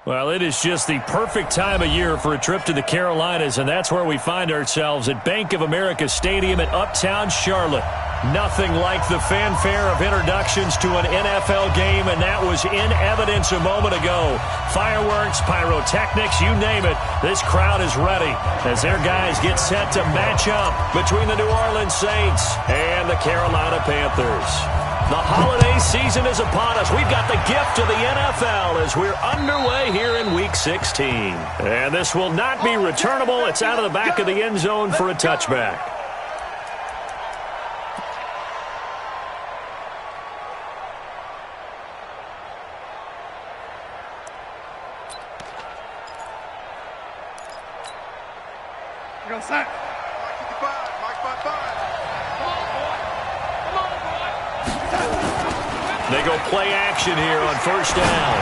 Well, it is just the perfect time of year for a trip to the Carolinas, and that's where we find ourselves at Bank of America Stadium in Uptown Charlotte. Nothing like the fanfare of introductions to an NFL game, and that was in evidence a moment ago. Fireworks, pyrotechnics, you name it, this crowd is ready as their guys get set to match up between the New Orleans Saints and the Carolina Panthers. The holiday season is upon us. We've got the gift of the NFL as we're underway here in Week 16. And this will not be returnable. It's out of the back of the end zone for a touchback. Go sack. They go play action here on first down.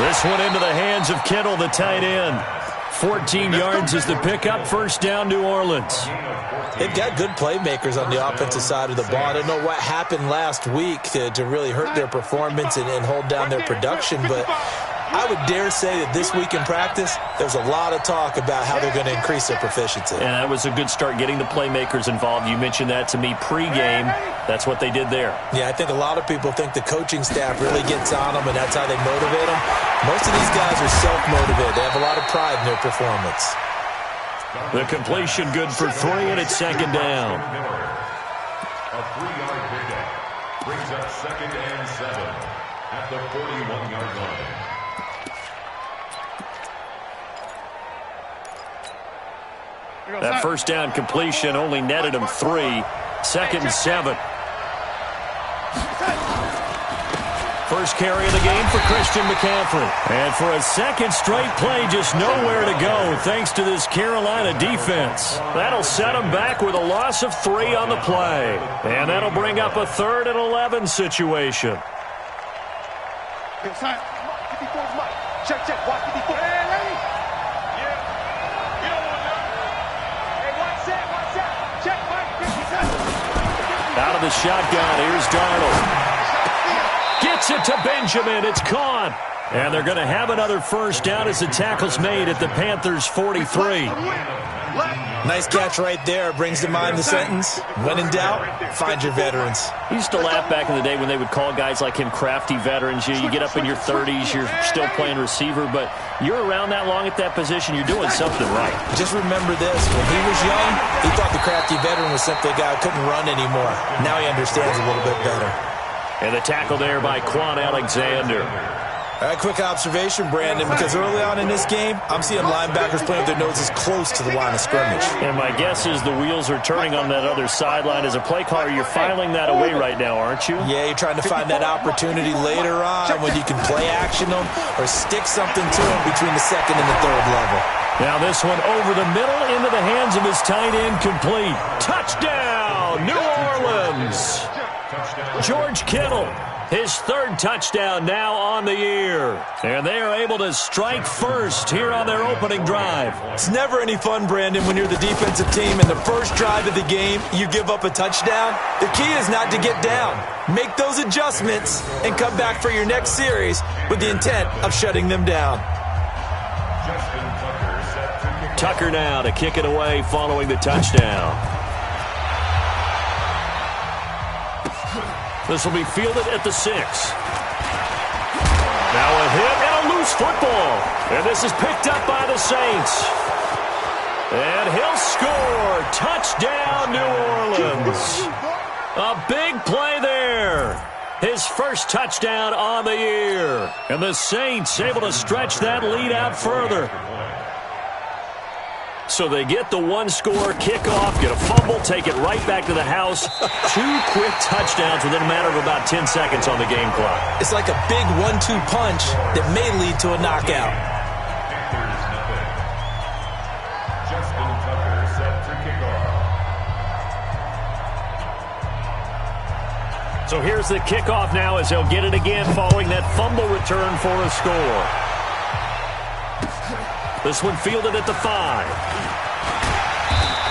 This one into the hands of Kittle, the tight end. 14 yards is the pickup. First down, New Orleans. They've got good playmakers on the offensive side of the ball. I don't know what happened last week to really hurt their performance and hold down their production, but I would dare say that this week in practice, there's a lot of talk about how they're going to increase their proficiency. And that was a good start, getting the playmakers involved. You mentioned that to me pregame. That's what they did there. Yeah, I think a lot of people think the coaching staff really gets on them, and that's how they motivate them. Most of these guys are self-motivated. They have a lot of pride in their performance. The completion good for 3, and it's second down. A 3-yard pickup brings up 2nd and 7 at the 41-yard line. That first down completion only netted him 3. 2nd and 7. First carry of the game for Christian McCaffrey. And for a second straight play, just nowhere to go thanks to this Carolina defense. That'll set them back with a loss of 3 on the play. And that'll bring up a 3rd and 11 situation. Check, check. Watch 54. Hey, ready? Yeah. You don't want to. Hey, watch that. Check, Mike. Out of the shotgun, here's Darnold. Gets it to Benjamin. It's caught. And they're going to have another first down as the tackle's made at the Panthers' 43. Nice catch right there. Brings to mind the sentence, when in doubt, find your veterans. I used to laugh back in the day when they would call guys like him crafty veterans. You get up in your 30s, you're still playing receiver, but you're around that long at that position, you're doing something right. Just remember this. When he was young, he thought the crafty veteran was simply a guy who couldn't run anymore. Now he understands a little bit better. And the tackle there by Quan Alexander. A quick observation, Brandon, because early on in this game, I'm seeing linebackers playing with their noses close to the line of scrimmage. And my guess is the wheels are turning on that other sideline. As a play caller, you're filing that away right now, aren't you? Yeah, you're trying to find that opportunity later on when you can play action them or stick something to them between the 2nd and the 3rd level. Now this one over the middle into the hands of his tight end, complete. Touchdown, New Orleans! George Kittle, his 3rd touchdown now on the year. And they are able to strike first here on their opening drive. It's never any fun, Brandon, when you're the defensive team and the first drive of the game, you give up a touchdown. The key is not to get down. Make those adjustments and come back for your next series with the intent of shutting them down. Tucker now to kick it away following the touchdown. This will be fielded at the 6. Now a hit and a loose football. And this is picked up by the Saints. And he'll score. Touchdown, New Orleans. A big play there. His first touchdown on the year. And the Saints able to stretch that lead out further. So they get the 1-score kickoff, get a fumble, take it right back to the house. 2 quick touchdowns within a matter of about 10 seconds on the game clock. It's like a big 1-2 punch that may lead to a knockout. Justin Tucker set to kick off. So here's the kickoff now as they'll get it again following that fumble return for a score. This one fielded at the 5.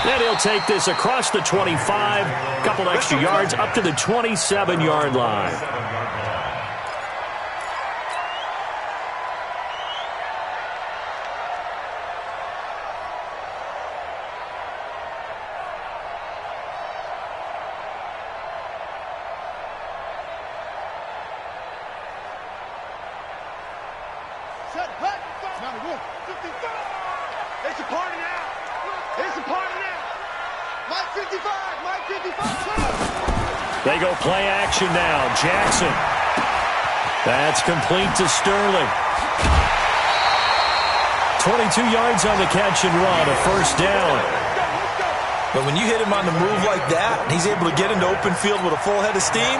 And he'll take this across the 25, a couple extra yards up to the 27-yard line. It's a party now. It's a party now. Mike 55. Mike 55. They go play action now. Jackson. That's complete to Sterling. 22 yards on the catch and run, a first down. But when you hit him on the move like that, he's able to get into open field with a full head of steam,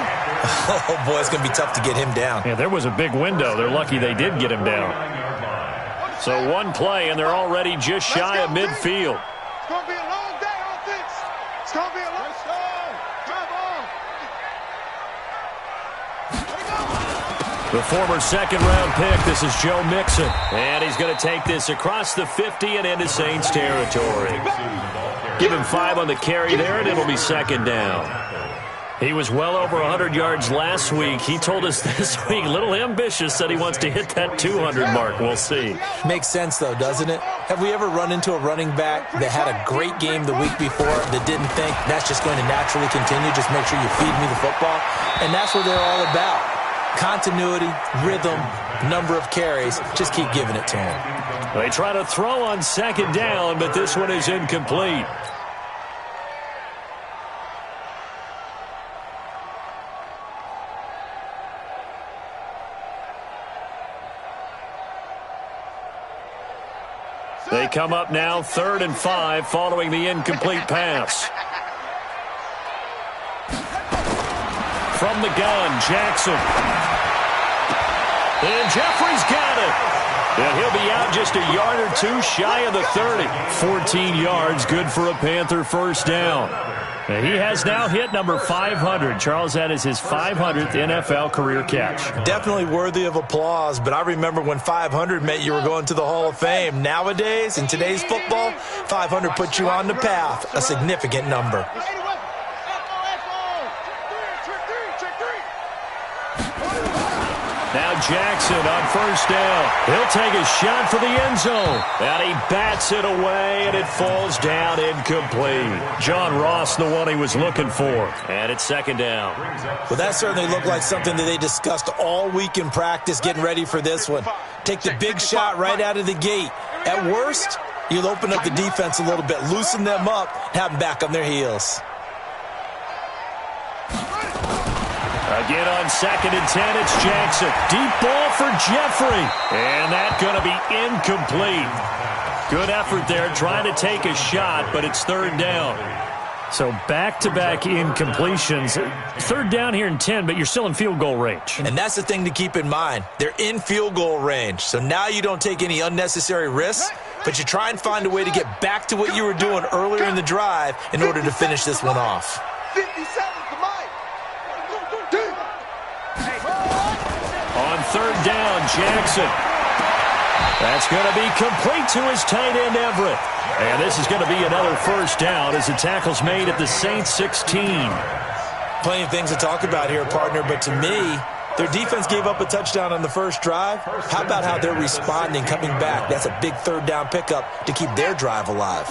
oh, boy, it's going to be tough to get him down. Yeah, there was a big window. They're lucky they did get him down. So one play, and they're already just shy of midfield. It's going to be a long day, offense. It's going to be a long day. Come on. The former second-round pick, this is Joe Mixon. And he's going to take this across the 50 and into Saints territory. Give him 5 on the carry there, and it'll be second down. He was well over 100 yards last week. He told us this week, a little ambitious, said he wants to hit that 200 mark. We'll see. Makes sense, though, doesn't it? Have we ever run into a running back that had a great game the week before that didn't think that's just going to naturally continue? Just make sure you feed me the football. And that's what they're all about. Continuity, rhythm, number of carries. Just keep giving it to him. They try to throw on second down, but this one is incomplete. They come up now 3rd and 5 following the incomplete pass. From the gun, Jackson. And Jeffrey's got it. And he'll be out just a yard or two shy of the 30. 14 yards, good for a Panther first down. And he has now hit number 500. Charles, that is his 500th NFL career catch. Definitely worthy of applause, but I remember when 500 meant you were going to the Hall of Fame. Nowadays, in today's football, 500 puts you on the path, a significant number. Now Jackson on first down. He'll take a shot for the end zone. And he bats it away, and it falls down incomplete. John Ross, the one he was looking for. And it's second down. Well, that certainly looked like something that they discussed all week in practice, getting ready for this one. Take the big shot right out of the gate. At worst, you'll open up the defense a little bit, loosen them up, have them back on their heels. Again on 2nd and 10, it's Jackson. Deep ball for Jeffrey. And that's going to be incomplete. Good effort there, trying to take a shot, but it's 3rd down. So back-to-back incompletions. 3rd down here in 10, but you're still in field goal range. And that's the thing to keep in mind. They're in field goal range. So now you don't take any unnecessary risks, but you try and find a way to get back to what you were doing earlier in the drive in order to finish this one off. 57 to Mike. On 3rd down, Jackson. That's going to be complete to his tight end, Everett. And this is going to be another first down as the tackle's made at the Saints 16. Plenty of things to talk about here, partner, but to me, their defense gave up a touchdown on the first drive. How about how they're responding, coming back? That's a big 3rd down pickup to keep their drive alive.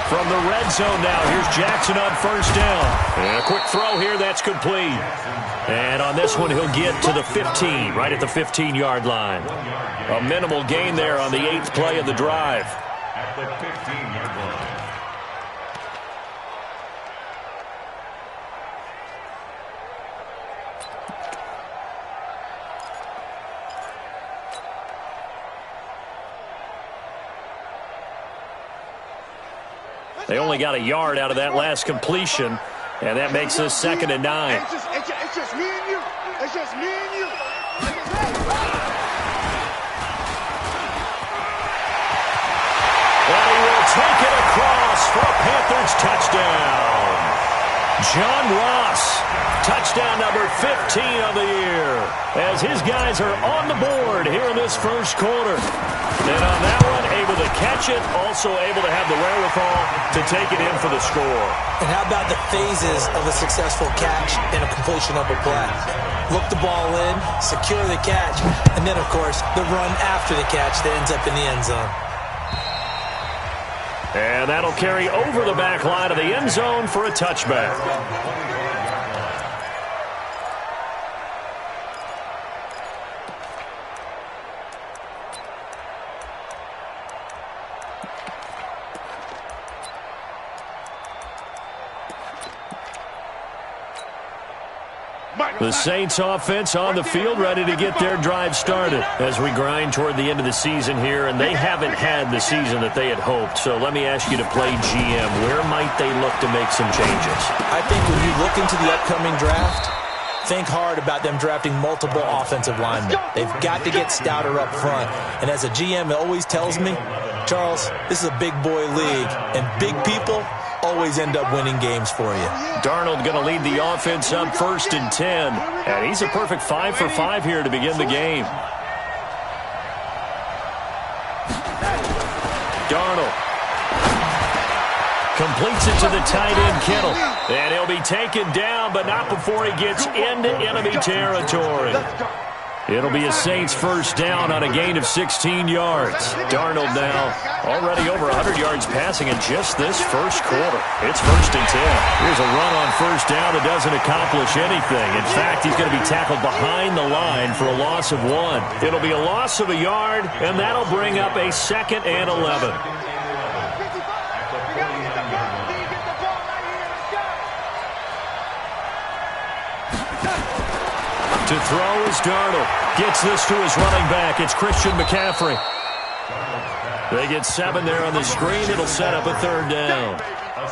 From the red zone now, here's Jackson on first down. And a quick throw here, that's complete. And on this one, he'll get to the 15, right at the 15-yard line. A minimal gain there on the 8th play of the drive. At the 15-yard line. They only got a yard out of that last completion, and that makes us 2nd and 9. It's just me and you. It's just me and you. And he will take it across for a Panthers touchdown. John Ross, touchdown number 15 of the year, as his guys are on the board here in this first quarter. And on that one, able to catch it, also able to have the wherewithal to take it in for the score. And how about the phases of a successful catch and a completion of a play? Look the ball in, secure the catch, and then, of course, the run after the catch that ends up in the end zone. And that'll carry over the back line of the end zone for a touchback. The Saints offense on the field, ready to get their drive started as we grind toward the end of the season here, and they haven't had the season that they had hoped. So let me ask you to play GM. Where might they look to make some changes? I think when you look into the upcoming draft, think hard about them drafting multiple offensive linemen. They've got to get stouter up front. And as a GM, it always tells me, Charles, this is a big boy league, and big people always end up winning games for you. Darnold going to lead the offense up 1st and 10. And he's a perfect 5 for 5 here to begin the game. Darnold completes it to the tight end, Kittle. And he'll be taken down, but not before he gets into enemy territory. It'll be a Saints first down on a gain of 16 yards. Darnold now already over 100 yards passing in just this first quarter. It's 1st and 10. Here's a run on first down that doesn't accomplish anything. In fact, he's going to be tackled behind the line for a loss of 1. It'll be a loss of a yard, and that'll bring up a 2nd and 11. To throw is Darnold. Gets this to his running back. It's Christian McCaffrey. They get 7 there on the screen. It'll set up a 3rd down.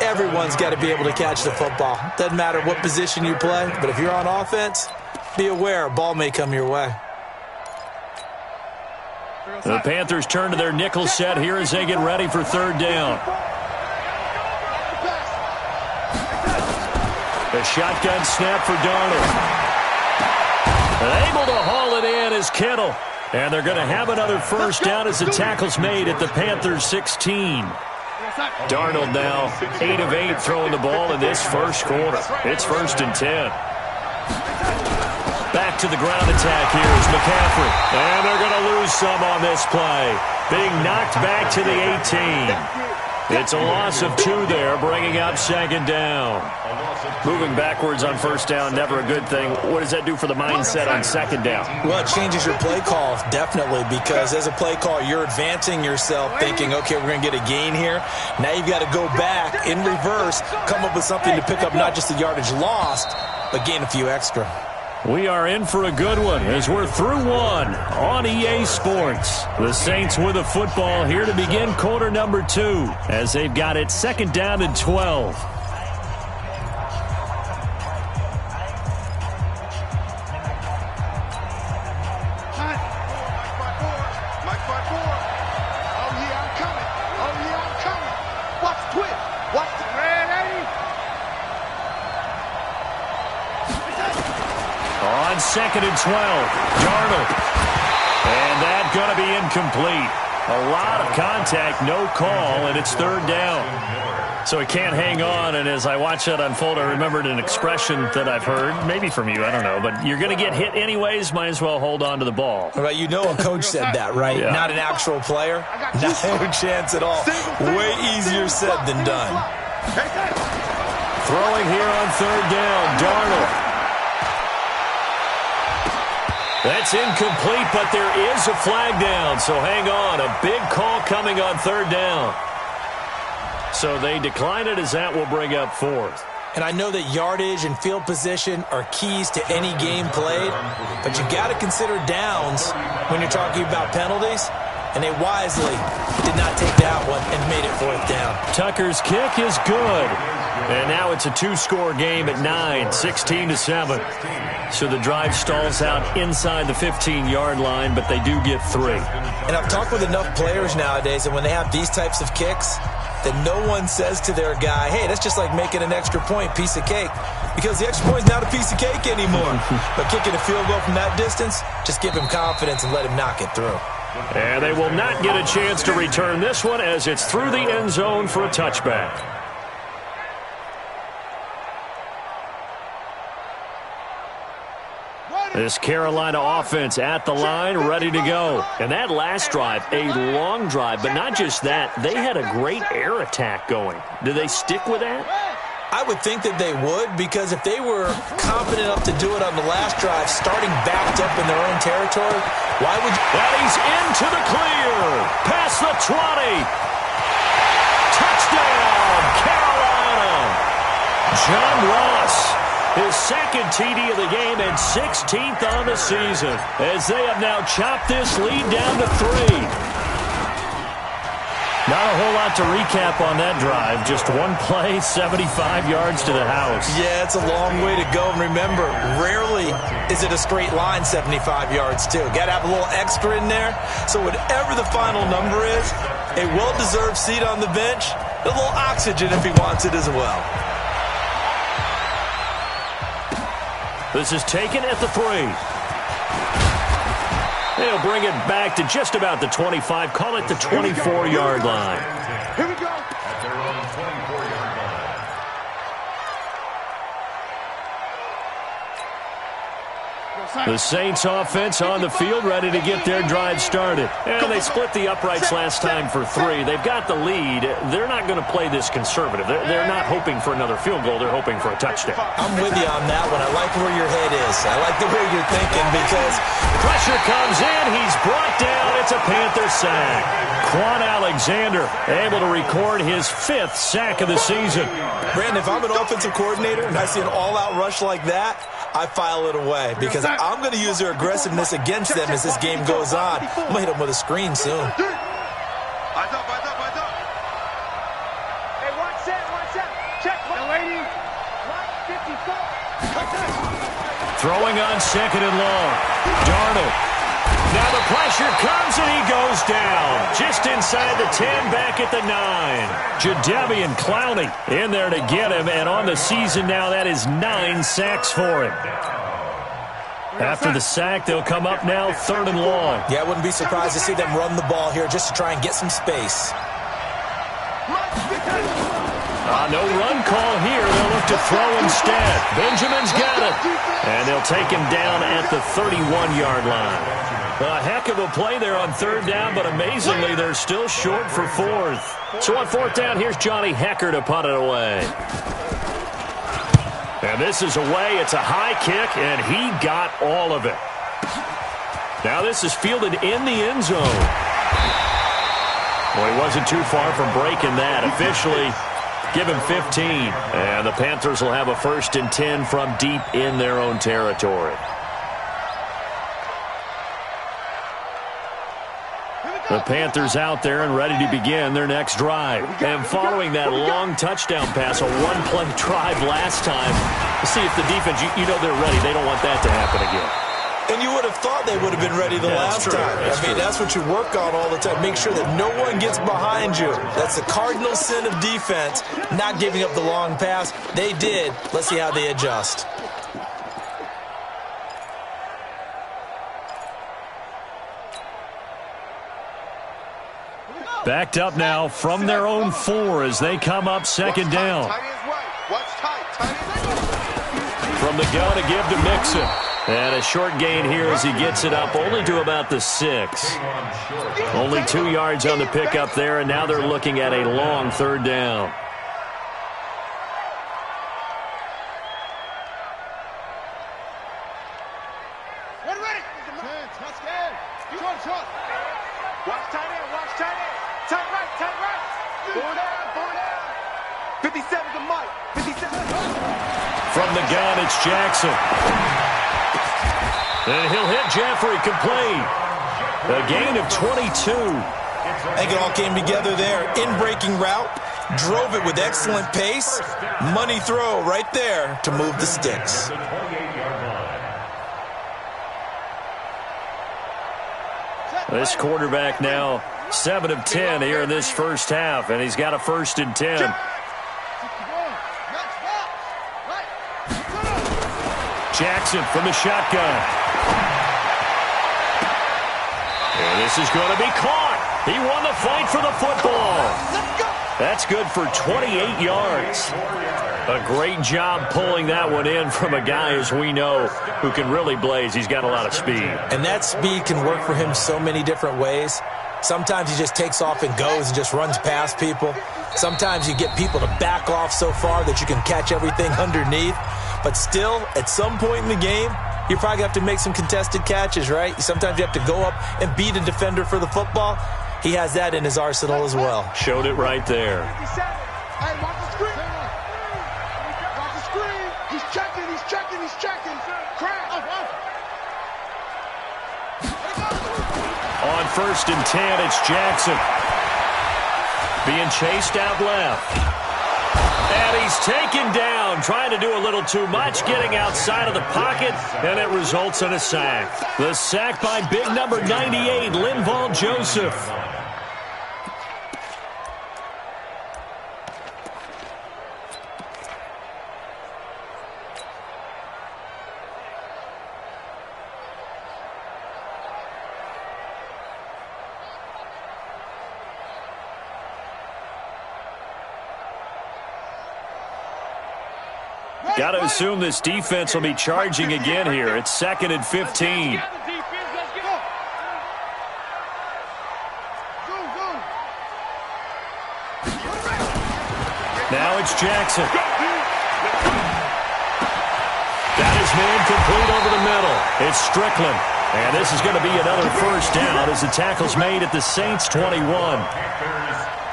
Everyone's got to be able to catch the football. Doesn't matter what position you play, but if you're on offense, be aware a ball may come your way. The Panthers turn to their nickel set here as they get ready for 3rd down. A shotgun snap for Darnold. Able to haul it in is Kittle. And they're going to have another first down as the tackle's made at the Panthers 16. Darnold now 8 of 8 throwing the ball in this first quarter. It's 1st and 10. Back to the ground attack here is McCaffrey. And they're going to lose some on this play. Being knocked back to the 18. It's a loss of 2 there, bringing up 2nd down. Moving backwards on first down, never a good thing. What does that do for the mindset on 2nd down? Well, it changes your play call, definitely, because as a play call, you're advancing yourself thinking, okay, we're going to get a gain here. Now you've got to go back in reverse, come up with something to pick up not just the yardage lost, but gain a few extra. We are in for a good one as we're through 1 on EA Sports. The Saints with a football here to begin quarter number 2 as they've got it 2nd down and 12. On 2nd and 12, Darnold. And that's going to be incomplete. A lot of contact, no call, and it's 3rd down. So he can't hang on, and as I watch that unfold, I remembered an expression that I've heard, maybe from you, I don't know, but you're going to get hit anyways, might as well hold on to the ball. Right, you know a coach said that, right? Yeah. Not an actual player. No chance at all. Way easier said than done. Throwing here on 3rd down, Darnold. That's incomplete, but there is a flag down, so hang on. A big call coming on 3rd down. So they decline it as that will bring up 4th. And I know that yardage and field position are keys to any game played, but you got to consider downs when you're talking about penalties, and they wisely did not take that one and made it 4th down. Tucker's kick is good. And now it's a 2-score game at 9, 16-7. So the drive stalls out inside the 15-yard line, but they do get 3. And I've talked with enough players nowadays, and when they have these types of kicks, that no one says to their guy, hey, that's just like making an extra point, piece of cake. Because the extra point is not a piece of cake anymore. But kicking a field goal from that distance, just give him confidence and let him knock it through. And they will not get a chance to return this one as it's through the end zone for a touchback. This Carolina offense at the line, ready to go. And that last drive, a long drive, but not just that. They had a great air attack going. Do they stick with that? I would think that they would, because if they were confident enough to do it on the last drive, starting backed up in their own territory, why would you? And he's into the clear. Past the 20. Touchdown, Carolina. John Ross His second TD of the game and 16th on the season, as they have now chopped this lead down to 3. Not a whole lot to recap on that drive. Just one play, 75 yards to the house. Yeah, it's a long way to go. And remember, rarely is it a straight line 75 yards, too. Got to have a little extra in there. So whatever the final number is, a well-deserved seat on the bench, a little oxygen if he wants it as well. This is taken at the 3. They'll bring it back to just about the 25. Call it the 24-yard line. Here we go. At their own 24-yard line. The Saints offense on the field, ready to get their drive started. And they split the uprights last time for 3. They've got the lead. They're not going to play this conservative. They're not hoping for another field goal. They're hoping for a touchdown. I'm with you on that one. I like where your head is. I like the way you're thinking because Pressure comes in. He's brought down. It's a Panther sack. Quan Alexander able to record his 5th sack of the season. Brandon, if I'm an offensive coordinator and I see an all-out rush like that, I file it away because I'm going to use their aggressiveness against them as this game goes on. I'm going to hit them with a screen soon. Eyes up, eyes up, eyes up. Hey, watch that. Check, lady. Right, 54. Throwing on 2nd and long. Darnold. Now the pressure comes and he goes down. Just inside the 10, back at the 9. Jadeveon Clowney in there to get him. And on the season now, that is 9 sacks for him. After the sack, they'll come up now 3rd and long. Yeah, I wouldn't be surprised to see them run the ball here just to try and get some space. No run call here. They'll look to throw instead. Benjamin's got it. And they'll take him down at the 31-yard line. A heck of a play there on 3rd down, but amazingly, they're still short for 4th. So on 4th down, here's Johnny Hekker to punt it away. And this is away. It's a high kick, and he got all of it. Now this is fielded in the end zone. Well, he wasn't too far from breaking that. Officially, give him 15. And the Panthers will have a 1st and 10 from deep in their own territory. The Panthers out there and ready to begin their next drive. And following that long touchdown pass, a one-play drive last time, see if the defense, you know they're ready. They don't want that to happen again. And you would have thought they would have been ready the last time. That's what you work on all the time. Make sure that no one gets behind you. That's the cardinal sin of defense, not giving up the long pass. They did. Let's see how they adjust. Backed up now from their own 4 as they come up 2nd down. From the gun to give to Mixon. And a short gain here as he gets it up only to about the 6. Only 2 yards on the pickup there, and now they're looking at a long 3rd down. Watch tight end. Tight right. 4 down. 57 to Mike. 57. From the gun, it's Jackson. And he'll hit Jeffrey complete. A gain of 22. I think it all came together there. In-breaking route. Drove it with excellent pace. Money throw right there to move the sticks. This quarterback now 7 of 10 here in this first half, and he's got a 1st and 10. Jackson from the shotgun. And this is going to be caught. He won the fight for the football. That's good for 28 yards. A great job pulling that one in from a guy, as we know, who can really blaze. He's got a lot of speed. And that speed can work for him so many different ways. Sometimes he just takes off and goes and just runs past people. Sometimes you get people to back off so far that you can catch everything underneath. But still, at some point in the game, you probably have to make some contested catches, right? Sometimes you have to go up and beat a defender for the football. He has that in his arsenal as well. Showed it right there. Hey, watch the screen. Watch the screen. He's He's checking. Crash. On 1st and 10, it's Jackson. Being chased out left. And he's taken down, trying to do a little too much, getting outside of the pocket, and it results in a sack. The sack by big number 98, Linval Joseph. Got to assume this defense will be charging again here. It's 2nd and 15. Now it's Jackson. Got his man complete over the middle. It's Strickland. And this is going to be another first down as the tackle's made at the Saints' 21.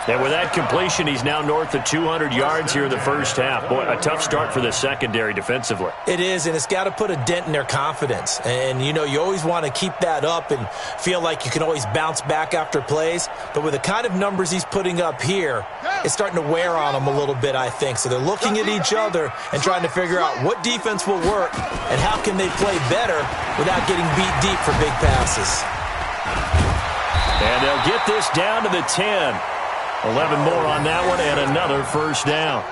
And with that completion, he's now north of 200 yards here in the first half. Boy, a tough start for the secondary defensively. It is, and it's got to put a dent in their confidence. And, you know, you always want to keep that up and feel like you can always bounce back after plays. But with the kind of numbers he's putting up here, it's starting to wear on them a little bit, I think. So they're looking at each other and trying to figure out what defense will work and how can they play better without getting beat deep for big passes. And they'll get this down to the 10. 11 more on that one and another first down.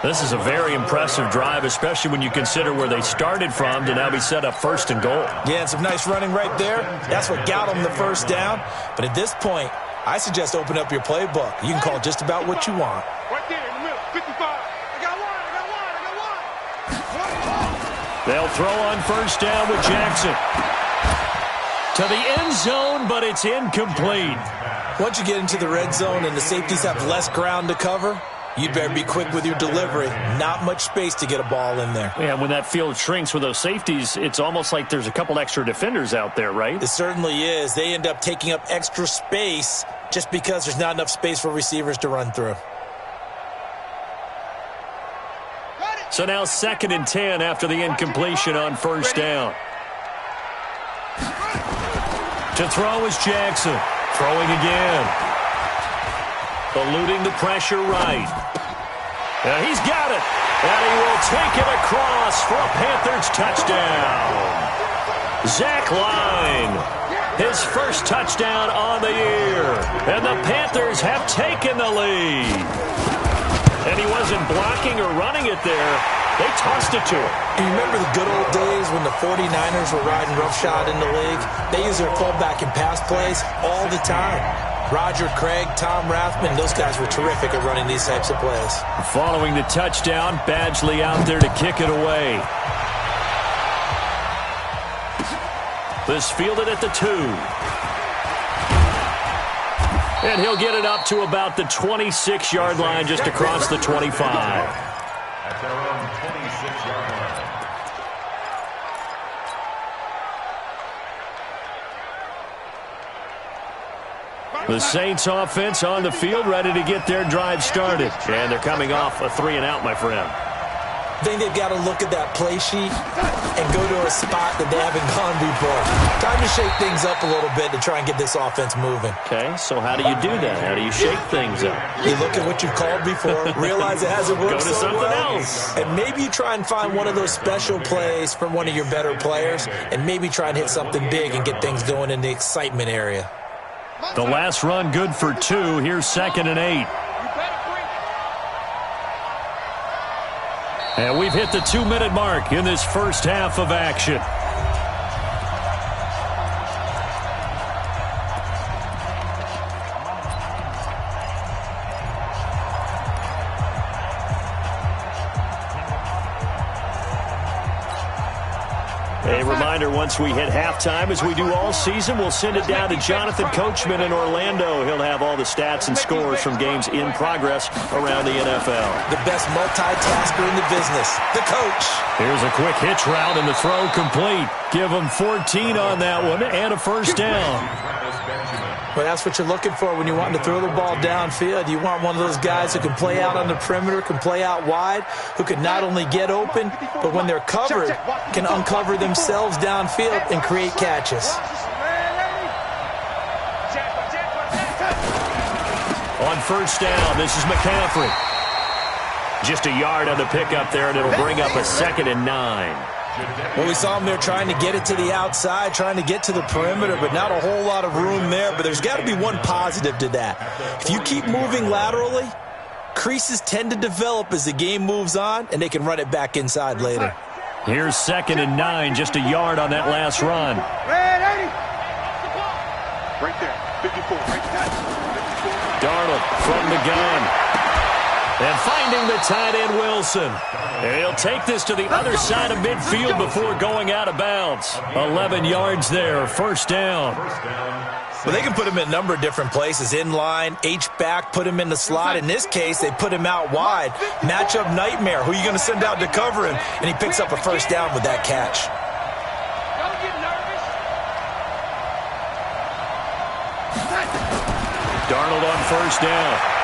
This is a very impressive drive, especially when you consider where they started from to now be set up 1st and goal. Yeah, and some nice running right there. That's what got them the first down. But at this point, I suggest open up your playbook. You can call just about what you want. Right there in the middle, 55. I got one. They'll throw on 1st down with Jackson. To the end zone, but it's incomplete. Once you get into the red zone and the safeties have less ground to cover, you better be quick with your delivery. Not much space to get a ball in there. Yeah, when that field shrinks with those safeties, it's almost like there's a couple extra defenders out there, right? It certainly is. They end up taking up extra space just because there's not enough space for receivers to run through. So now 2nd and 10 after the incompletion on 1st down. To throw is Jackson. Throwing again. Eluding the pressure right. And he's got it. And he will take it across for a Panthers touchdown. Zach Line. His first touchdown on the year. And the Panthers have taken the lead. And he wasn't blocking or running it there. They tossed it to him. You remember the good old days when the 49ers were riding roughshod in the league? They used their fullback in pass plays all the time. Roger Craig, Tom Rathman, those guys were terrific at running these types of plays. Following the touchdown, Badgley out there to kick it away. This fielded at the 2. And he'll get it up to about the 26-yard line just across the 25. At their own 26-yard line. The Saints offense on the field, ready to get their drive started. And they're coming off a 3-and-out, my friend. I think they've got to look at that play sheet and go to a spot that they haven't gone before. Time to shake things up a little bit to try and get this offense moving. Okay, so how do you do that? How do you shake things up? You look at what you've called before, realize it hasn't worked Go to so something well, else. and maybe you try and find one of those special plays from one of your better players, and maybe try and hit something big and get things going in the excitement area. The last run good for 2. Here's 2nd and 8. And we've hit the 2-minute mark in this first half of action. A reminder, once we hit halftime, as we do all season, we'll send it down to Jonathan Coachman in Orlando. He'll have all the stats and scores from games in progress around the NFL. The best multitasker in the business, the coach. Here's a quick hitch route and the throw complete. Give him 14 on that one and a first down. Benjamin. Well, that's what you're looking for when you want to throw the ball downfield. You want one of those guys who can play out on the perimeter, can play out wide, who can not only get open, but when they're covered, can uncover themselves downfield and create catches. On first down, this is McCaffrey. Just a yard on the pickup there, and it'll bring up a 2nd and 9. Well, we saw him there trying to get it to the outside, trying to get to the perimeter, but not a whole lot of room there. But there's got to be one positive to that. If you keep moving laterally, creases tend to develop as the game moves on, and they can run it back inside later. Here's 2nd and 9, just a yard on that last run. Right there, 54, right there. Darnold from the gun. And finding the tight end, Wilson. And he'll take this to the other side of midfield before going out of bounds. 11 yards there, first down. Well, they can put him in a number of different places. In line, H-back, put him in the slot. In this case, they put him out wide. Matchup nightmare. Who are you going to send out to cover him? And he picks up a first down with that catch. Don't get nervous. Darnold on first down.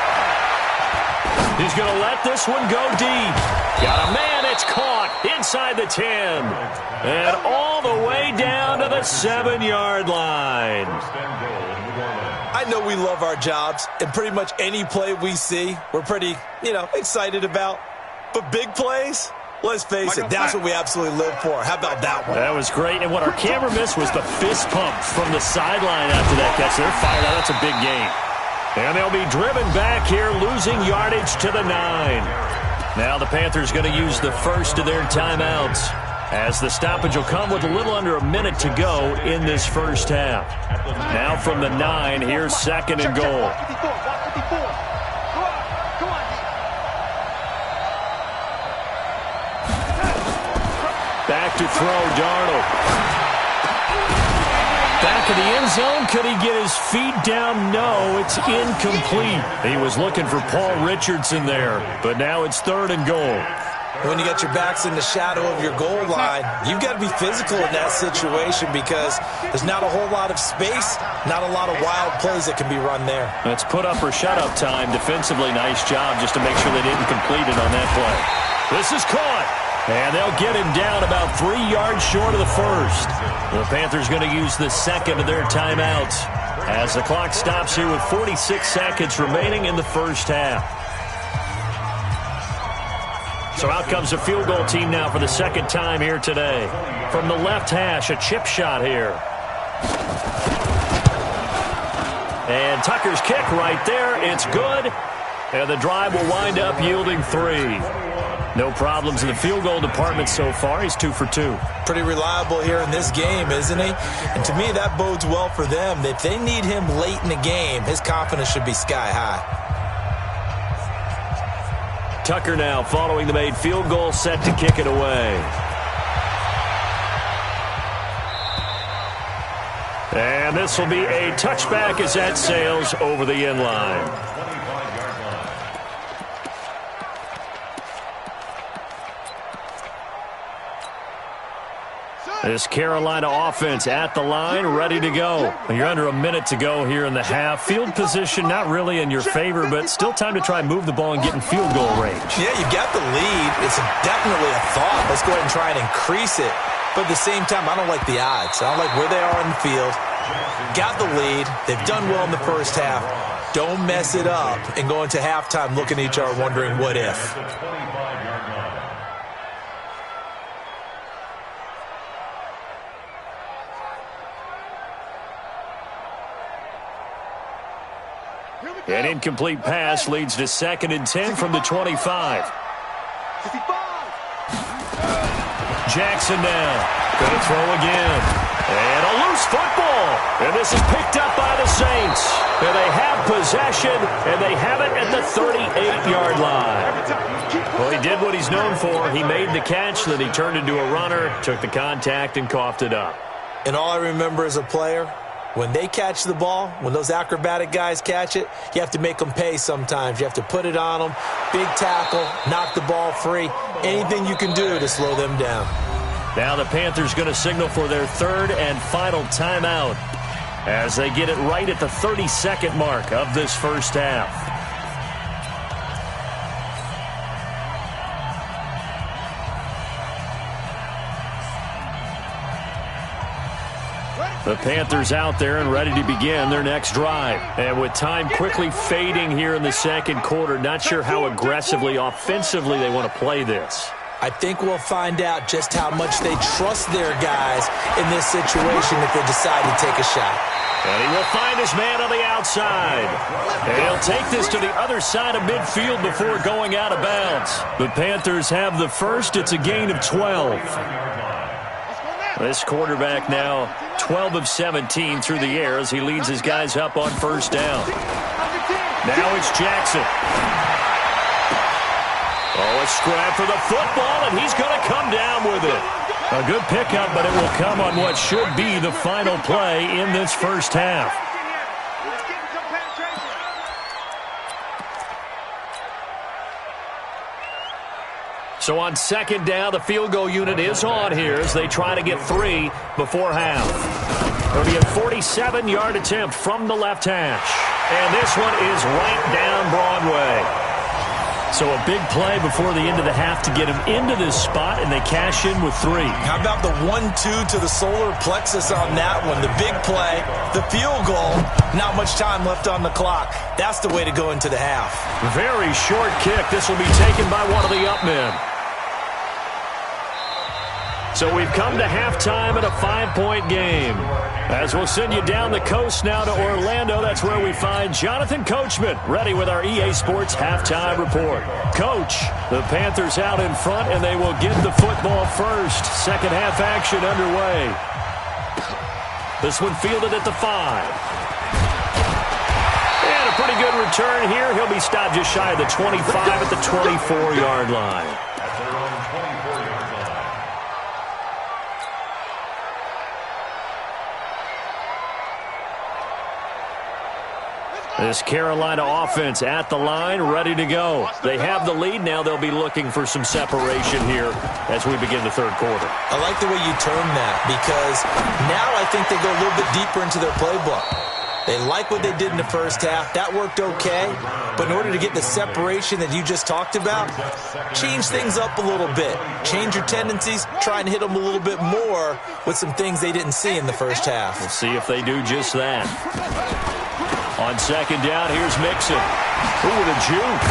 He's going to let this one go deep. Got a man, it's caught inside the 10. And all the way down to the 7-yard line. I know we love our jobs, and pretty much any play we see, we're pretty, excited about. But big plays, let's face it, that's what we absolutely live for. How about that one? That was great. And what our camera missed was the fist pump from the sideline after that catch. They're fired out. That's a big game. And they'll be driven back here, losing yardage to the 9. Now the Panthers going to use the first of their timeouts, as the stoppage will come with a little under a minute to go in this first half. Now from the 9, here's 2nd and goal. Back to throw, Darnold. Back in the end zone. Could he get his feet down? No, it's incomplete. He was looking for Paul Richardson there, but now it's 3rd and goal. When you got your backs in the shadow of your goal line, you've got to be physical in that situation because there's not a whole lot of space, not a lot of wild plays that can be run there. It's put up or shut up time. Defensively, nice job just to make sure they didn't complete it on that play. This is caught. And they'll get him down about 3 yards short of the first. The Panthers going to use the second of their timeouts as the clock stops here with 46 seconds remaining in the first half. So out comes a field goal team now for the second time here today. From the left hash, a chip shot here. And Tucker's kick right there. It's good. And the drive will wind up yielding 3. No problems in the field goal department so far. He's 2 for 2. Pretty reliable here in this game, isn't he? And to me, that bodes well for them. If they need him late in the game, his confidence should be sky high. Tucker now following the made field goal, set to kick it away. And this will be a touchback as that sails over the end line. This Carolina offense at the line, ready to go. You're under a minute to go here in the half. Field position not really in your favor, but still time to try and move the ball and get in field goal range. Yeah, you got the lead. It's definitely a thought. Let's go ahead and try and increase it. But at the same time, I don't like the odds. I don't like where they are in the field. Got the lead. They've done well in the first half. Don't mess it up and go into halftime looking at each other wondering what if. An incomplete pass leads to 2nd and 10 from the 25. Jackson now. Going to throw again. And a loose football. And this is picked up by the Saints. And they have possession, and they have it at the 38-yard line. Well, he did what he's known for. He made the catch, then he turned into a runner, took the contact, and coughed it up. And all I remember as a player, when they catch the ball, when those acrobatic guys catch it, you have to make them pay sometimes. You have to put it on them, big tackle, knock the ball free, anything you can do to slow them down. Now the Panthers going to signal for their 3rd and final timeout. as they get it right at the 32nd mark of this first half. The Panthers out there and ready to begin their next drive. And with time quickly fading here in the second quarter, not sure how aggressively, offensively they want to play this. I think we'll find out just how much they trust their guys in this situation if they decide to take a shot. And he will find his man on the outside. And he'll take this to the other side of midfield before going out of bounds. The Panthers have the first. It's a gain of 12. This quarterback now 12 of 17 through the air as he leads his guys up on first down. Now it's Jackson. Oh, a scrap for the football, and he's going to come down with it. A good pickup, but it will come on what should be the final play in this first half. So on second down, the field goal unit is on here as they try to get 3 before half. It'll be a 47-yard attempt from the left hash. And this one is right down Broadway. So a big play before the end of the half to get him into this spot, and they cash in with 3. How about the 1-2 to the solar plexus on that one? The big play, the field goal, not much time left on the clock. That's the way to go into the half. Very short kick. This will be taken by one of the up men. So we've come to halftime at a 5-point game. As we'll send you down the coast now to Orlando, that's where we find Jonathan Coachman ready with our EA Sports Halftime Report. Coach, the Panthers out in front, and they will get the football first. Second half action underway. This one fielded at the 5. And a pretty good return here. He'll be stopped just shy of the 25 at the 24-yard line. This Carolina offense at the line, ready to go. They have the lead. Now they'll be looking for some separation here as we begin the third quarter. I like the way you term that because now I think they go a little bit deeper into their playbook. They like what they did in the first half. That worked okay. But in order to get the separation that you just talked about, change things up a little bit. Change your tendencies. Try and hit them a little bit more with some things they didn't see in the first half. We'll see if they do just that. On second down, here's Mixon. Ooh, with a juke.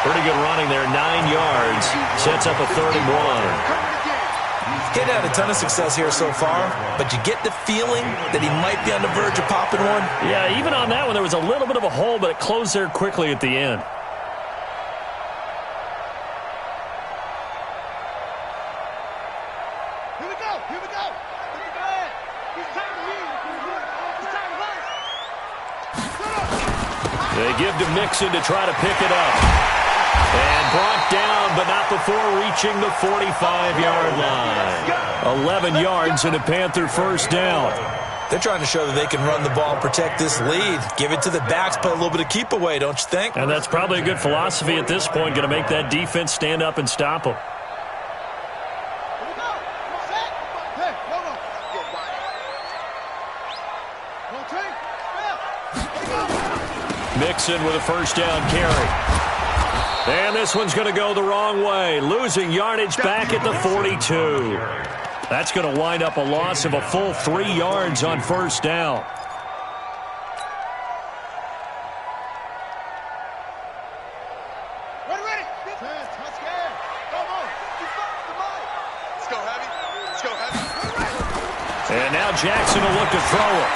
Pretty good running there, 9 yards. Sets up a 3rd and 1. He's had a ton of success here so far, but you get the feeling that he might be on the verge of popping one. Yeah, even on that one, there was a little bit of a hole, but it closed there quickly at the end. Here we go. Here we go. It's time to lead. It's time to run. They give to Mixon to try to pick it up. And brought down, but not before reaching the 45-yard line. 11 yards and a Panther first down. They're trying to show that they can run the ball and protect this lead. Give it to the backs, play a little bit of keep away, don't you think? And that's probably a good philosophy at this point, going to make that defense stand up and stop them. Mixon with a first down carry. And this one's going to go the wrong way. Losing yardage back at the 42. That's going to wind up a loss of a full 3 yards on first down. Ready. Let's go. Come on. Let's go, Heavy. Let's go, Heavy. And now Jackson will look to throw it.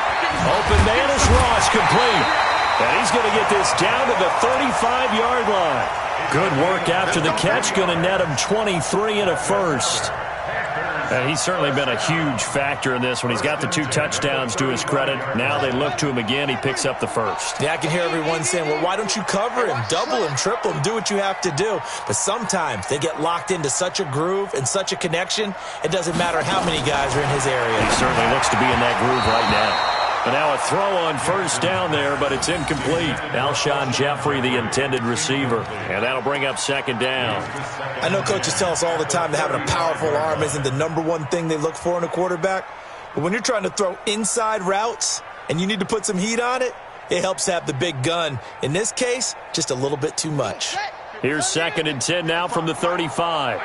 Open man is Ross, complete. And he's going to get this down to the 35-yard line. Good work after the catch, going to net him 23 and a first. And he's certainly been a huge factor in this when he's got the 2 touchdowns to his credit. Now they look to him again. He picks up the first. Yeah, I can hear everyone saying, well, why don't you cover him, double him, triple him, do what you have to do. But sometimes they get locked into such a groove and such a connection, it doesn't matter how many guys are in his area. He certainly looks to be in that groove right now. And now a throw on first down there, but it's incomplete. Alshon Jeffrey, the intended receiver. And that'll bring up second down. I know coaches tell us all the time that having a powerful arm isn't the #1 thing they look for in a quarterback. But when you're trying to throw inside routes and you need to put some heat on it, it helps have the big gun. In this case, just a little bit too much. Here's 2nd and 10 now from the 35.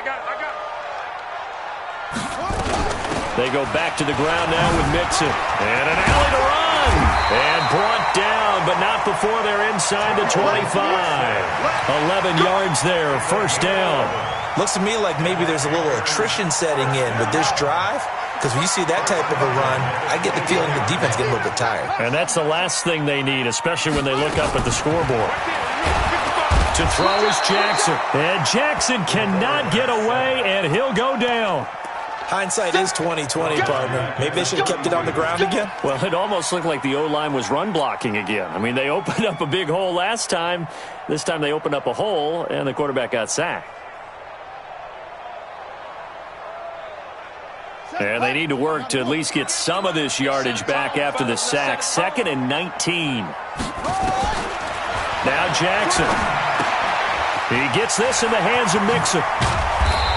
They go back to the ground now with Mixon. And an alley to run. And brought down, but not before they're inside the 25. 11 yards there, first down. Looks to me like maybe there's a little attrition setting in with this drive. Because when you see that type of a run, I get the feeling the defense getting a little bit tired. And that's the last thing they need, especially when they look up at the scoreboard. To throw is Jackson. And Jackson cannot get away, and he'll go down. Hindsight is 20/20, partner. Maybe they should have kept it on the ground again. Well, it almost looked like the O-line was run blocking again. I mean, they opened up a big hole last time. This time they opened up a hole, and the quarterback got sacked. And they need to work to at least get some of this yardage back after the sack. 2nd and 19. Now Jackson. He gets this in the hands of Mixon.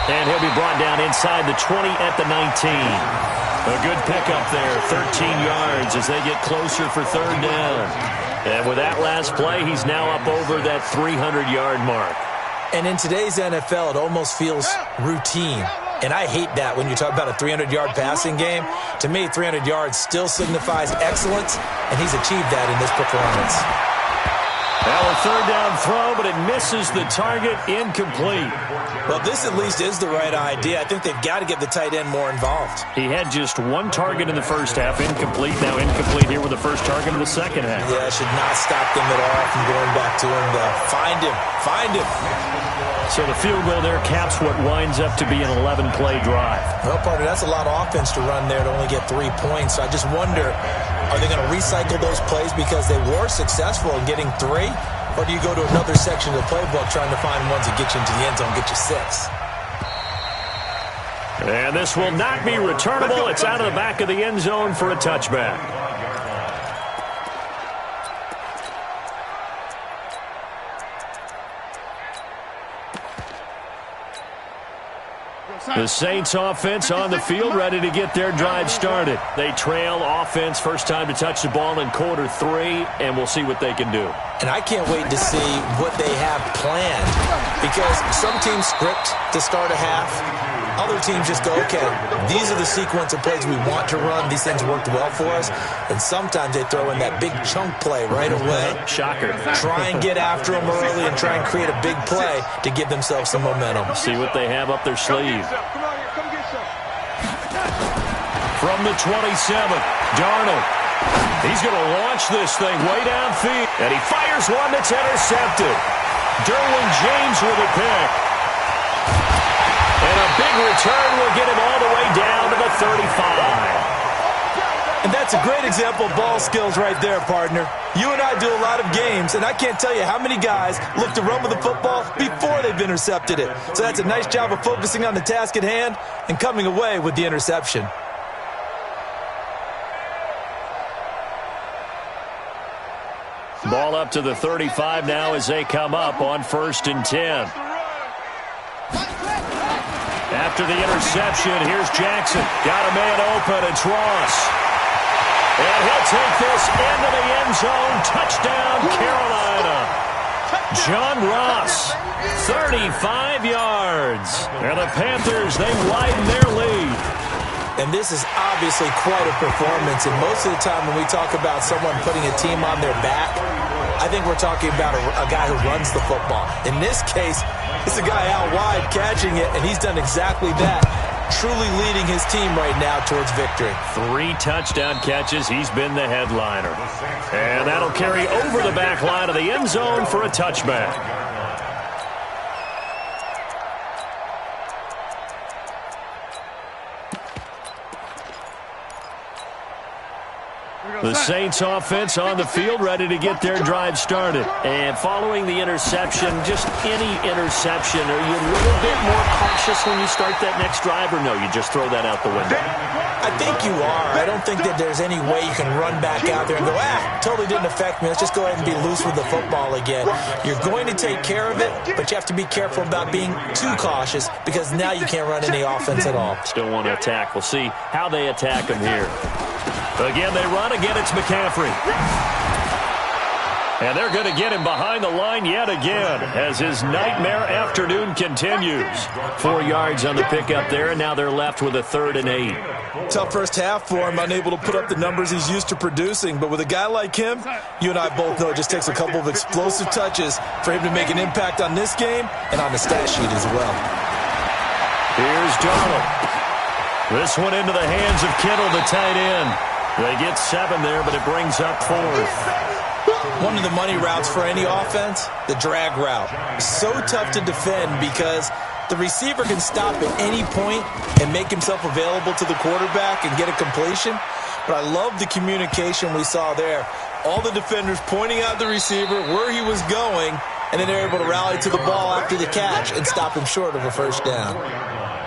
And he'll be brought down inside the 20 at the 19. A good pickup there, 13 yards as they get closer for 3rd down. And with that last play, he's now up over that 300-yard mark. And in today's NFL, it almost feels routine. And I hate that when you talk about a 300-yard passing game. To me, 300 yards still signifies excellence, and he's achieved that in this performance. Well, a 3rd down throw, but it misses the target, incomplete. Well, this at least is the right idea. I think they've got to get the tight end more involved. He had just 1 target in the first half, incomplete. Now incomplete here with the first target in the second half. Yeah, it should not stop them at all from going back to him. Find him. Find him. So the field goal there caps what winds up to be an 11-play drive. Well, partner, that's a lot of offense to run there to only get 3 points. So I just wonder, are they going to recycle those plays because they were successful in getting 3? Or do you go to another section of the playbook trying to find ones that get you into the end zone, get you 6? And this will not be returnable. It's out of the back of the end zone for a touchback. The Saints offense on the field, ready to get their drive started. They trail offense, first time to touch the ball in quarter 3, and we'll see what they can do. And I can't wait to see what they have planned, because some teams script to start a half. Other teams just go, okay, these are the sequence of plays we want to run. These things worked well for us. And sometimes they throw in that big chunk play right away. Shocker. Try and get after them early and try and create a big play to give themselves some momentum. See what they have up their sleeve. From the 27, DaReign. He's going to launch this thing way downfield. And he fires one that's intercepted. DaReign James with a pick. And a big return will get him all the way down to the 35. And that's a great example of ball skills right there, partner. You and I do a lot of games, and I can't tell you how many guys look to run with the football before they've intercepted it. So that's a nice job of focusing on the task at hand and coming away with the interception. Ball up to the 35 now as they come up on 1st and 10. After the interception, here's Jackson. Got a man open. It's Ross. And he'll take this into the end zone. Touchdown, Carolina. John Ross, 35 yards. And the Panthers, they widen their lead. And this is obviously quite a performance. And most of the time when we talk about someone putting a team on their back, I think we're talking about a guy who runs the football. In this case, it's a guy out wide catching it, and he's done exactly that, truly leading his team right now towards victory. 3 touchdown catches. He's been the headliner. And that'll carry over the back line of the end zone for a touchback. The The Saints offense on the field, ready to get their drive started. And following the interception, just any interception, are you a little bit more cautious when you start that next drive, or no, you just throw that out the window? I think you are. I don't think that there's any way you can run back out there and go, totally didn't affect me. Let's just go ahead and be loose with the football again. You're going to take care of it, but you have to be careful about being too cautious because now you can't run any offense at all. Still want to attack. We'll see how they attack him here. Again, they run. Again, it's McCaffrey. And they're going to get him behind the line yet again as his nightmare afternoon continues. 4 yards on the pickup there, and now they're left with a 3rd and 8. Tough first half for him, unable to put up the numbers he's used to producing. But with a guy like him, you and I both know it just takes a couple of explosive touches for him to make an impact on this game and on the stat sheet as well. Here's Darnold. This one into the hands of Kittle, the tight end. They get 7 there, but it brings up 4th. One of the money routes for any offense, the drag route. So tough to defend because the receiver can stop at any point and make himself available to the quarterback and get a completion. But I love the communication we saw there. All the defenders pointing out the receiver, where he was going, and then they're able to rally to the ball after the catch and stop him short of a first down.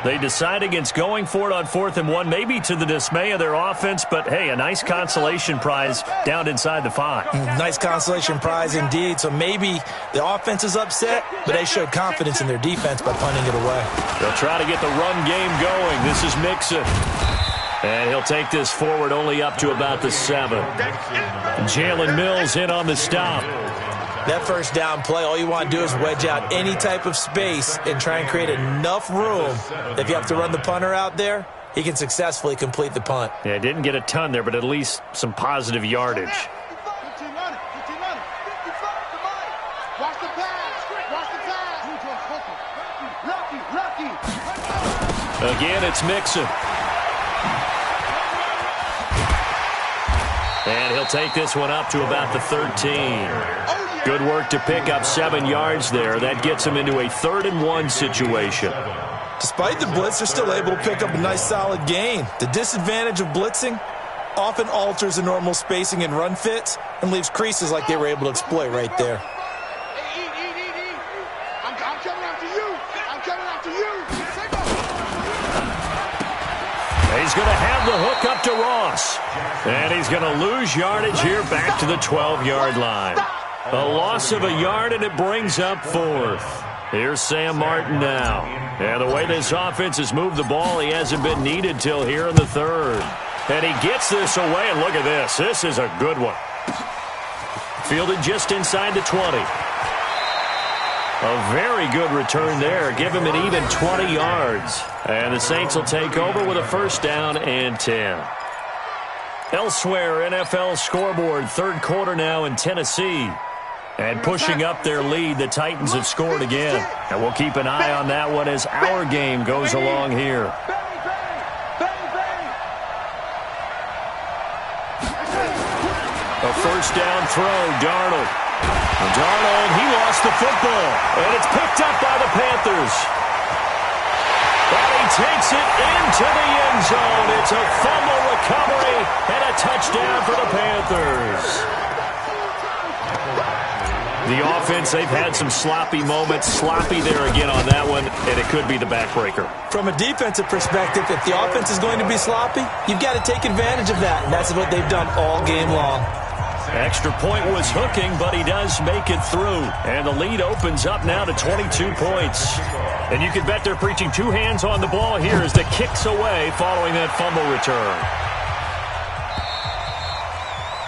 They decide against going for it on 4th and 1, maybe to the dismay of their offense, but hey, a nice consolation prize down inside the 5. Nice consolation prize indeed. So maybe the offense is upset, but they showed confidence in their defense by punting it away. They'll try to get the run game going. This is Mixon. And he'll take this forward only up to about the 7. Jalen Mills in on the stop. That first down play, all you want to do is wedge out any type of space and try and create enough room. If you have to run the punter out there, he can successfully complete the punt. Yeah, didn't get a ton there, but at least some positive yardage. Again, it's Mixon. And he'll take this one up to about the 13. Good work to pick up 7 yards there. That gets him into a 3rd and 1 situation. Despite the blitz, they're still able to pick up a nice solid gain. The disadvantage of blitzing often alters the normal spacing and run fits and leaves creases like they were able to exploit right there. I'm coming after you. I'm coming after you. He's going to have the hook up to Ross. And he's going to lose yardage here back to the 12-yard line. A loss of a yard, and it brings up 4th. Here's Sam Martin now. And the way this offense has moved the ball, he hasn't been needed till here in the 3rd. And he gets this away, and look at this. This is a good one. Fielded just inside the 20. A very good return there. Give him an even 20 yards. And the Saints will take over with a 1st down and 10. Elsewhere, NFL scoreboard, 3rd quarter now in Tennessee. And pushing up their lead, the Titans have scored again. And we'll keep an eye on that one as our game goes along here. A 1st down throw, Darnold. Darnold, he lost the football. And it's picked up by the Panthers. And he takes it into the end zone. It's a fumble recovery and a touchdown for the Panthers. The offense, they've had some sloppy moments. Sloppy there again on that one, and it could be the backbreaker. From a defensive perspective, if the offense is going to be sloppy, you've got to take advantage of that, and that's what they've done all game long. Extra point was hooking, but he does make it through. And the lead opens up now to 22 points. And you can bet they're preaching 2 hands on the ball here as the kick's away following that fumble return.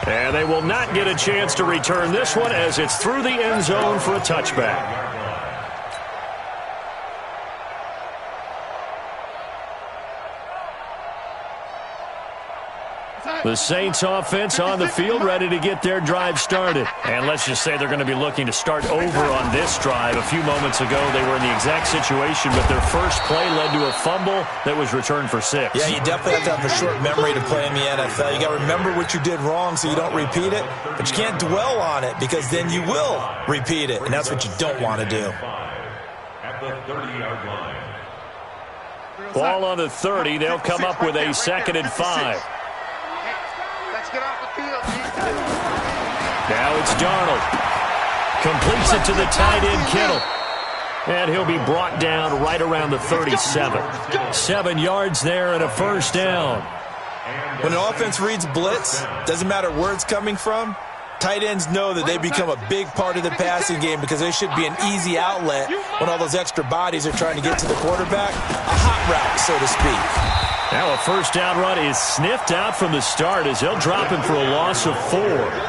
And they will not get a chance to return this one as it's through the end zone for a touchback. The Saints offense on the field ready to get their drive started. And let's just say they're going to be looking to start over on this drive. A few moments ago, they were in the exact situation, but their first play led to a fumble that was returned for 6. Yeah, you definitely have to have a short memory to play in the NFL. You got to remember what you did wrong so you don't repeat it, but you can't dwell on it because then you will repeat it, and that's what you don't want to do. At the 30-yard line. Ball on the 30. They'll come up with a 2nd and 5. Now it's Darnold. Completes it to the tight end, Kittle. And he'll be brought down right around the 37. 7 yards there and a first down. When an offense reads blitz, doesn't matter where it's coming from, tight ends know that they become a big part of the passing game because they should be an easy outlet when all those extra bodies are trying to get to the quarterback. A hot route, so to speak. Now a first down run is sniffed out from the start as he'll drop him for a loss of 4.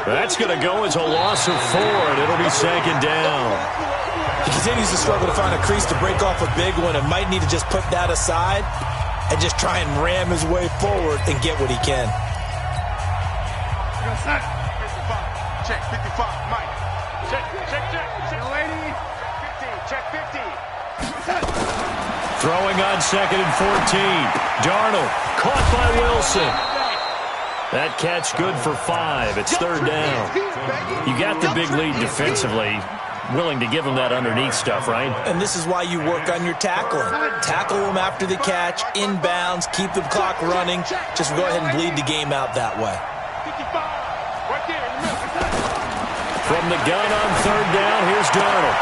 That's going to go as a loss of 4, and it'll be second down. He continues to struggle to find a crease to break off a big one and might need to just put that aside and just try and ram his way forward and get what he can. Check 55, Mike. Check. Lady. 50, check 50. Throwing on second and 14. Darnold caught by Wilson. That catch good for 5. It's third down. You got the big lead defensively. Willing to give him that underneath stuff, right? And this is why you work on your tackling. Tackle them after the catch, inbounds, keep the clock running. Just go ahead and bleed the game out that way. From the gun on third down, here's Darnold.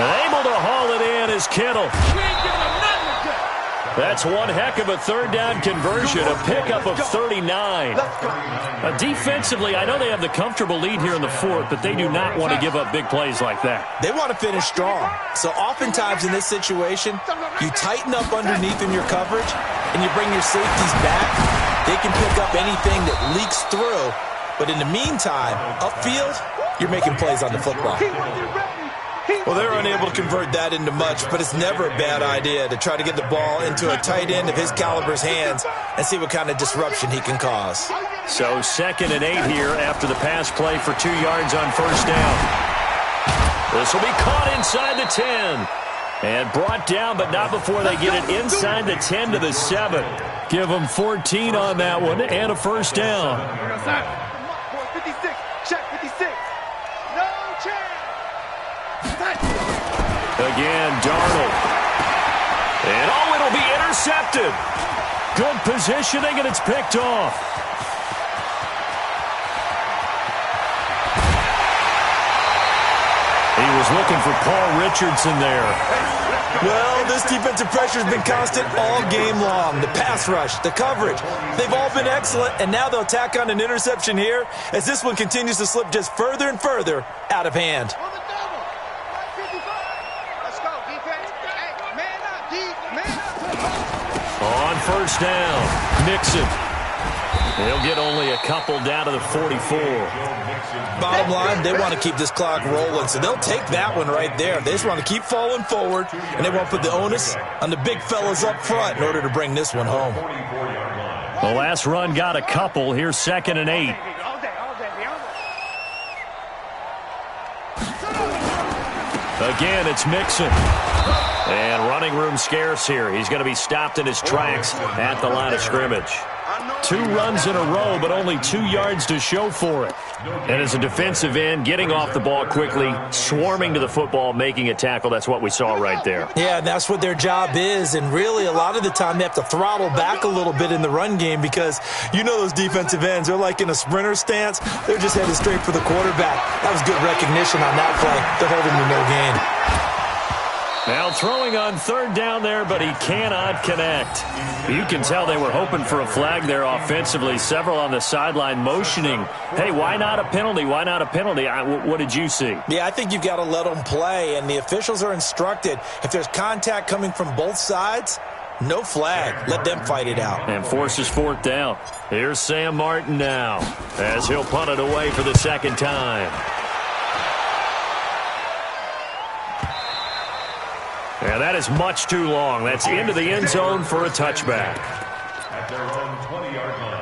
And able to haul it in is Kittle. That's one heck of a third down conversion, a pickup of 39. Defensively, I know they have the comfortable lead here in the fourth, but they do not want to give up big plays like that. They want to finish strong. So oftentimes in this situation, you tighten up underneath in your coverage, and you bring your safeties back. They can pick up anything that leaks through. But in the meantime, upfield, you're making plays on the football. Well, they're unable to convert that into much, but it's never a bad idea to try to get the ball into a tight end of his caliber's hands and see what kind of disruption he can cause. So 2nd and 8 here after the pass play for 2 yards on first down. This will be caught inside the 10. And brought down, but not before they get it inside the 10 to the 7. Give them 14 on that one and a first down. 56, check 56. No chance. Again, Darnold. And it'll be intercepted. Good positioning, and it's picked off. He was looking for Paul Richardson there. Well, this defensive pressure has been constant all game long. The pass rush, the coverage, they've all been excellent, and now they'll tack on an interception here as this one continues to slip just further and further out of hand. On first down, Mixon. He'll get only a couple down to the 44. Bottom line, they want to keep this clock rolling, so they'll take that one right there. They just want to keep falling forward, and they won't put the onus on the big fellas up front in order to bring this one home. The last run got a couple. Here's 2nd and 8. Again, it's Mixon. And running room scarce here. He's going to be stopped in his tracks at the line of scrimmage. 2 runs in a row, but only 2 yards to show for it. And as a defensive end, getting off the ball quickly, swarming to the football, making a tackle, that's what we saw right there. Yeah, that's what their job is, and really a lot of the time they have to throttle back a little bit in the run game because you know those defensive ends, they're like in a sprinter stance. They're just headed straight for the quarterback. That was good recognition on that play. They're holding to no gain. Now throwing on third down there, but he cannot connect. You can tell they were hoping for a flag there offensively. Several on the sideline motioning, hey, why not a penalty? Why not a penalty? What did you see? Yeah, I think you've got to let them play, and the officials are instructed if there's contact coming from both sides, no flag. Let them fight it out. And forces fourth down. Here's Sam Martin now as he'll punt it away for the second time. And that is much too long. That's into the end zone for a touchback. At their own 20-yard line.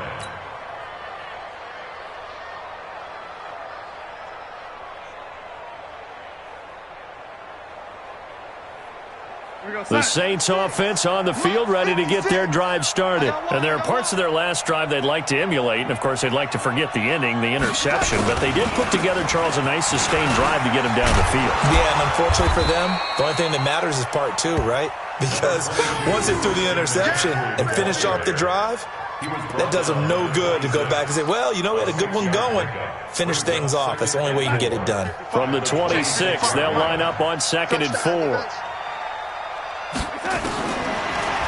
The Saints offense on the field, ready to get their drive started. And there are parts of their last drive they'd like to emulate. And, of course, they'd like to forget the ending, the interception. But they did put together, Charles, a nice sustained drive to get them down the field. Yeah, and unfortunately for them, the only thing that matters is part 2, right? Because once they threw the interception and finished off the drive, That does him no good to go back and say, well, you know, we had a good one going. Finish things off. That's the only way you can get it done. From the 26, they'll line up on 2nd and 4.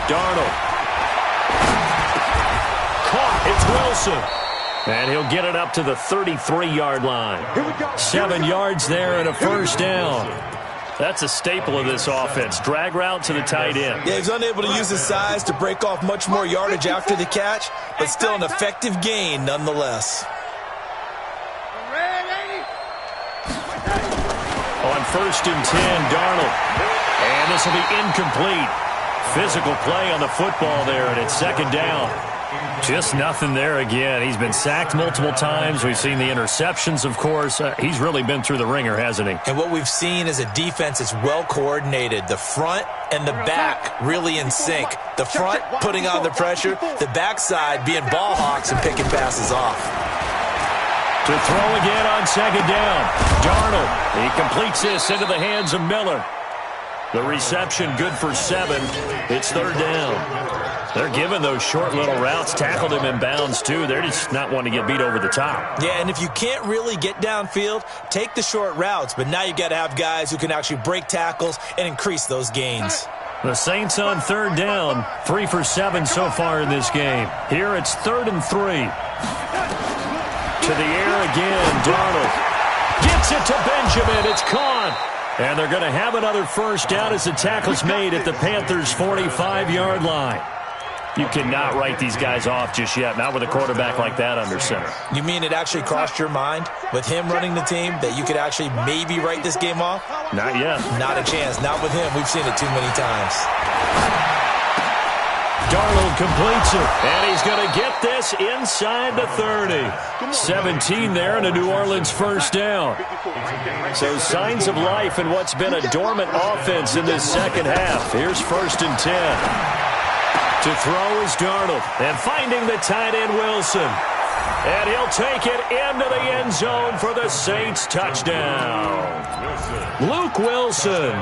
Darnold. Caught. It's Wilson. And he'll get it up to the 33-yard line. 7 yards there and a first down. That's a staple of this offense. Drag route to the tight end. Yeah, he's unable to use his size to break off much more yardage after the catch, but still an effective gain nonetheless. On 1st and 10, Darnold. And this will be incomplete. Physical play on the football there, and it's 2nd down. Just nothing there again. He's been sacked multiple times. We've seen the interceptions, of course. He's really been through the ringer, hasn't he? And what we've seen is a defense that's well coordinated. The front and the back really in sync. The front putting on the pressure, the backside being ball hawks and picking passes off. To throw again on 2nd down. Darnold. He completes this into the hands of Miller. The reception good for 7. It's 3rd down. They're giving those short little routes. Tackled him in bounds, too. They're just not wanting to get beat over the top. Yeah, and if you can't really get downfield, take the short routes. But now you got to have guys who can actually break tackles and increase those gains. The Saints on 3rd down. 3 for 7 so far in this game. Here it's 3rd and 3. To the air again. Darnold gets it to Benjamin. It's caught. And they're going to have another first down as the tackle's made at the Panthers' 45-yard line. You cannot write these guys off just yet, not with a quarterback like that under center. You mean it actually crossed your mind with him running the team that you could actually maybe write this game off? Not yet. Not a chance. Not with him. We've seen it too many times. Darnold completes it, and he's going to get this inside the 30. 17 there and a New Orleans first down. So signs of life in what's been a dormant offense in this second half. Here's 1st and 10. To throw is Darnold, and finding the tight end Wilson. And he'll take it into the end zone for the Saints touchdown. Luke Wilson,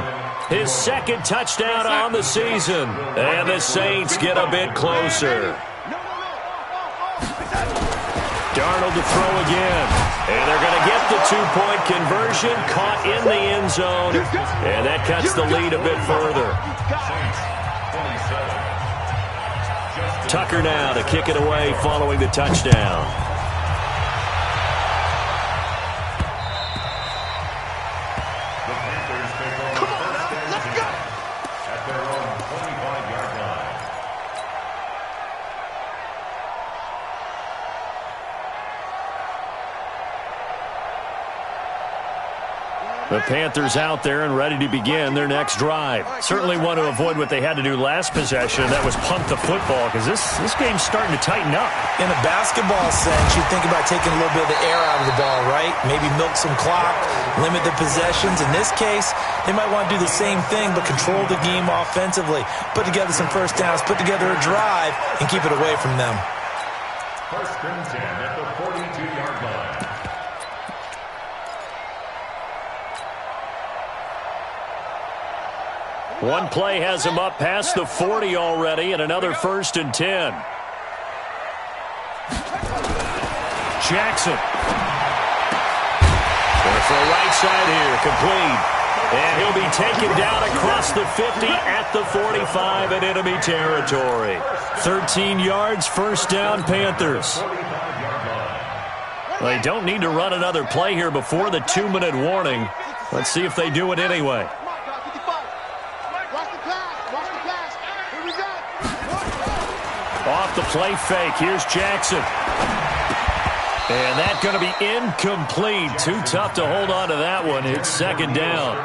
his 2nd touchdown on the season. And the Saints get a bit closer. Darnold to throw again. And they're going to get the 2-point conversion, caught in the end zone. And that cuts the lead a bit further. Tucker now to kick it away following the touchdown. Come on now, let's go. At their own 25-yard line. The Panthers out there and ready to begin their next drive. Certainly want to avoid what they had to do last possession. That was punt the football, because this game's starting to tighten up. In a basketball sense, you think about taking a little bit of the air out of the ball, right? Maybe milk some clock, limit the possessions. In this case, they might want to do the same thing, but control the game offensively. Put together some first downs, put together a drive, and keep it away from them. 1st and 10 at the 42-yard line. One play has him up past the 40 already, and another 1st and 10. Jackson. Going for a right side here, complete. And he'll be taken down across the 50 at the 45 in enemy territory. 13 yards, first down, Panthers. They don't need to run another play here before the 2-minute warning. Let's see if they do it anyway. Off the play fake. Here's Jackson. And that's going to be incomplete. Too tough to hold on to that one. It's 2nd down.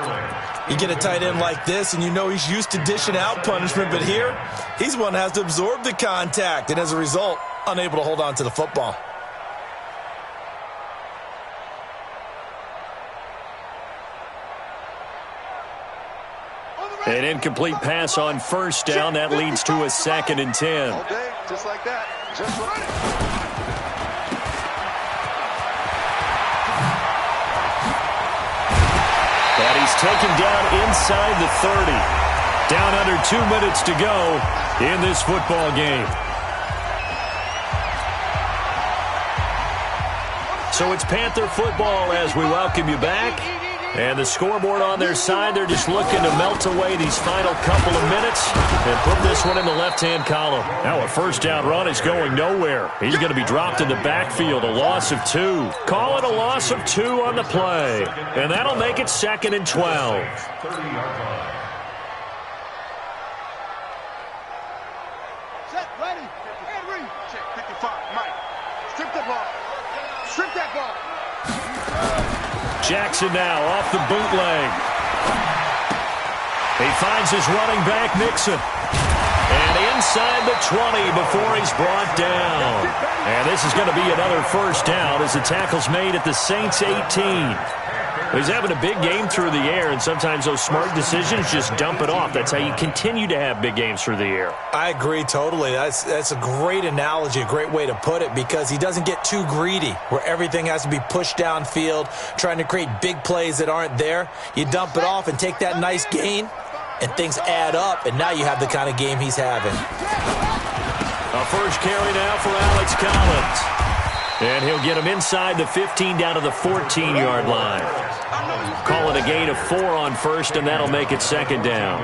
You get a tight end like this, and you know he's used to dishing out punishment, but here, he's one that has to absorb the contact, and as a result, unable to hold on to the football. An incomplete pass on first down. That leads to a 2nd and 10. All day, just like that. Just like that. And he's taken down inside the 30. Down under 2 minutes to go in this football game. So it's Panther football as we welcome you back. And the scoreboard on their side, they're just looking to melt away these final couple of minutes and put this one in the left-hand column. Now a first down run is going nowhere. He's going to be dropped in the backfield, a loss of 2. Call it a loss of 2 on the play. And that'll make it 2nd and 12. 30-yard line. Set, ready, and read. Check, 55, Mike. Strip the ball. Strip that ball. Jackson now off the bootleg. He finds his running back, Nixon. And inside the 20 before he's brought down. And this is going to be another first down as the tackle's made at the Saints 18. He's having a big game through the air, and sometimes those smart decisions just dump it off. That's how you continue to have big games through the air. I agree totally. That's a great analogy, a great way to put it, because he doesn't get too greedy where everything has to be pushed downfield, trying to create big plays that aren't there. You dump it off and take that nice gain, and things add up, and now you have the kind of game he's having. A first carry now for Alex Collins. And he'll get him inside the 15 down to the 14-yard line. Call it a gain of 4 on first, and that'll make it 2nd down.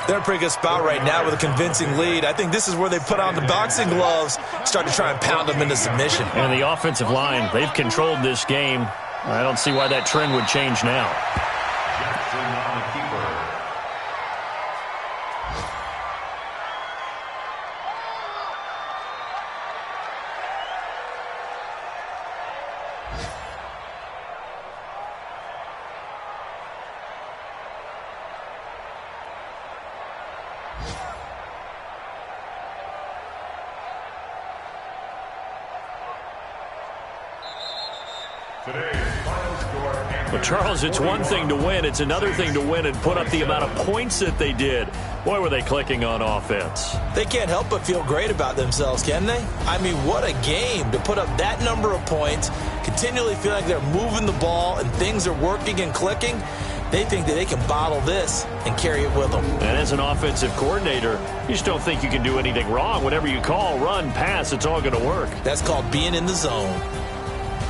They're in a pretty good spot right now with a convincing lead. I think this is where they put on the boxing gloves, start to try and pound them into submission. And the offensive line, they've controlled this game. I don't see why that trend would change now. Jackson on the keeper. Well, Charles, it's one thing to win. It's another thing to win and put up the amount of points that they did. Boy, were they clicking on offense. They can't help but feel great about themselves, can they? I mean, what a game to put up that number of points, continually feel like they're moving the ball and things are working and clicking. They think that they can bottle this and carry it with them. And as an offensive coordinator, you just don't think you can do anything wrong. Whatever you call, run, pass, it's all going to work. That's called being in the zone.